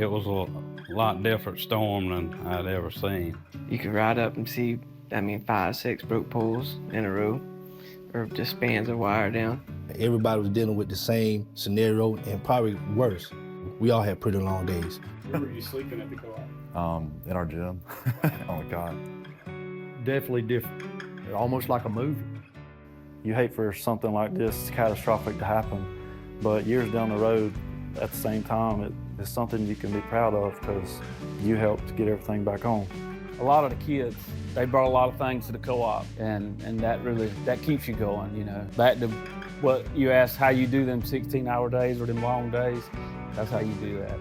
It was a lot different storm than I'd ever seen. You could ride up and see, 5, 6 broke poles in a row, or just spans of wire down. Everybody was dealing with the same scenario and probably worse. We all had pretty long days. Where were you sleeping at the co-op? In our gym. Oh my God. Definitely different. Almost like a movie. You hate for something like this catastrophic to happen, but years down the road, at the same time, it's something you can be proud of because you helped get everything back on. A lot of the kids, they brought a lot of things to the co-op, and that keeps you going, you know. Back to what you asked, how you do them 16-hour days or them long days, that's how you do that.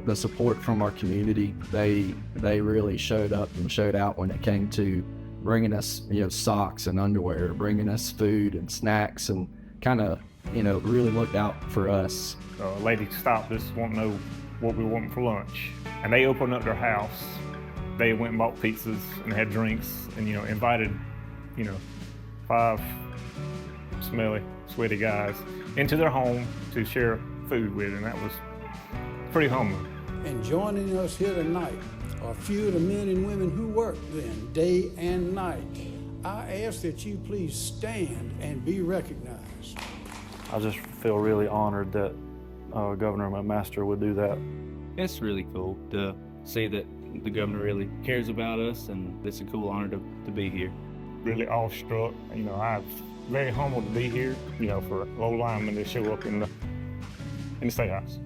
The support from our community, they really showed up and showed out when it came to bringing us, socks and underwear, bringing us food and snacks, and kind of, really looked out for us. A lady stopped us, wanting to know what we wanted for lunch, and they opened up their house. They went and bought pizzas and had drinks, and invited, 5 smelly, sweaty guys into their home to share food with, and that was pretty humbling. And joining us here tonight are a few of the men and women who work then, day and night. I ask that you please stand and be recognized. I just feel really honored that Governor McMaster would do that. It's really cool to see that the governor really cares about us, and it's a cool honor to be here. Really awestruck. I'm very humbled to be here, for a low lineman to show up in the State House.